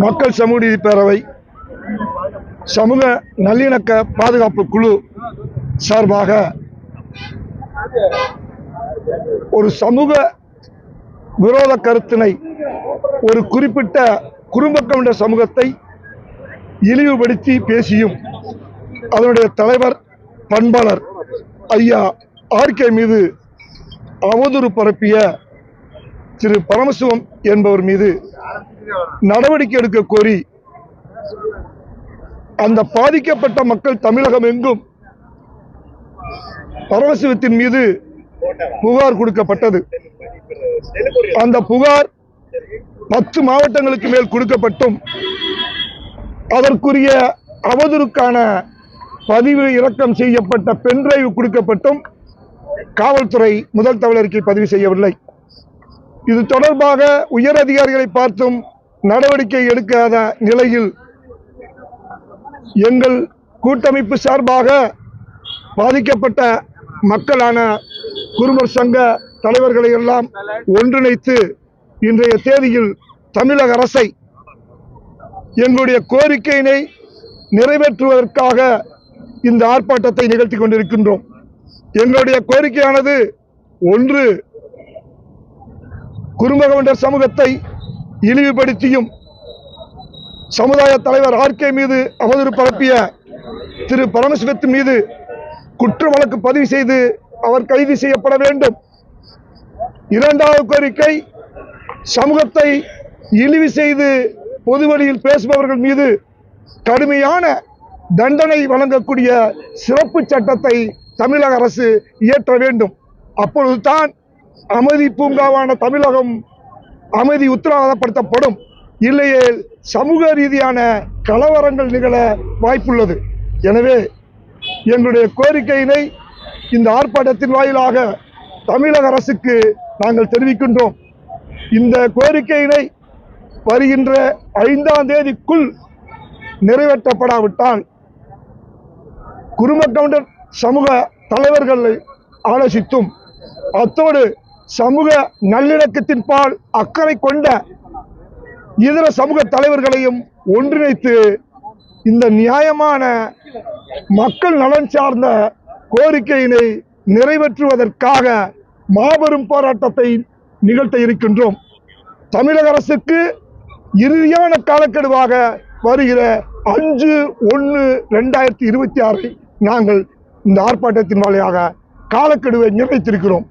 மக்கள் சமூக நீதி பேரவை சமூக நல்லிணக்க பாதுகாப்பு குழு சார்பாக ஒரு சமூக விரோத கருத்தினை ஒரு குறிப்பிட்ட குறும்பக்கம் கொண்ட சமூகத்தை இழிவுபடுத்தி பேசியும் அதனுடைய தலைவர் பண்பாளர் ஐயா ஆர்கே மீது அவதூறு பரப்பிய திரு பரமசிவம் என்பவர் மீது நடவடிக்கை எடுக்க கோரி அந்த பாதிக்கப்பட்ட மக்கள் தமிழகம் எங்கும் பரமசிவத்தின் மீது புகார் கொடுக்கப்பட்டது. அந்த புகார் 10 மாவட்டங்களுக்கு மேல் கொடுக்கப்பட்டும் அதற்குரிய அவதூறுக்கான பதிவு இறக்கம் செய்யப்பட்ட பென்டிரைவ் கொடுக்கப்பட்டும் காவல்துறை முதல் தகவல் அறிக்கை பதிவு செய்யவில்லை. இது தொடர்பாக உயர் அதிகாரிகளை பார்த்தும் நடவடிக்கை எடுக்காத நிலையில் எங்கள் கூட்டமைப்பு சார்பாக பாதிக்கப்பட்ட மக்களான குருமர் சங்க தலைவர்களை எல்லாம் ஒன்றிணைத்து இன்றைய தேதியில் தமிழக அரசை எங்களுடைய கோரிக்கையினை நிறைவேற்றுவதற்காக இந்த ஆர்ப்பாட்டத்தை நிகழ்த்தி கொண்டிருக்கின்றோம். எங்களுடைய கோரிக்கையானது ஒன்று, குறும்பகவுண்டர் சமூகத்தை இழிவுபடுத்தியும் சமுதாய தலைவர் ஆர்கே மீது அவதூறு பரப்பிய திரு பரமசிவத்தின் மீது குற்ற வழக்கு பதிவு செய்து அவர் கைது செய்யப்பட வேண்டும். இரண்டாவது கோரிக்கை, சமூகத்தை இழிவு செய்து பொது வழியில் பேசுபவர்கள் மீது கடுமையான தண்டனை வழங்கக்கூடிய சிறப்பு சட்டத்தை தமிழக அரசு இயற்ற வேண்டும். அப்பொழுதுதான் அமைதி பூங்காவான தமிழகம் அமைதி உத்தரவாதப்படுத்தப்படும். இல்லையே சமூக ரீதியான கலவரங்கள் நிகழ வாய்ப்புள்ளது. எனவே எங்களுடைய கோரிக்கையினை இந்த ஆர்ப்பாட்டத்தின் வாயிலாக தமிழக அரசுக்கு நாங்கள் தெரிவிக்கின்றோம். இந்த கோரிக்கையினை வருகின்ற 5ஆம் தேதிக்குள் நிறைவேற்றப்படாவிட்டால் குறும்பகவுண்டர் சமூக தலைவர்களை ஆலோசித்தும் அத்தோடு சமூக நல்லிணக்கத்தின் பால் அக்கறை கொண்ட இதர சமூக தலைவர்களையும் ஒன்றிணைத்து இந்த நியாயமான மக்கள் நலன் சார்ந்த கோரிக்கையினை நிறைவேற்றுவதற்காக மாபெரும் போராட்டத்தை நிகழ்த்த இருக்கின்றோம். தமிழக அரசுக்கு இறுதியான காலக்கெடுவாக வருகிற 5/1/2026 நாங்கள் இந்த ஆர்ப்பாட்டத்தின் வழியாக காலக்கெடுவை நிர்ணயித்திருக்கிறோம்.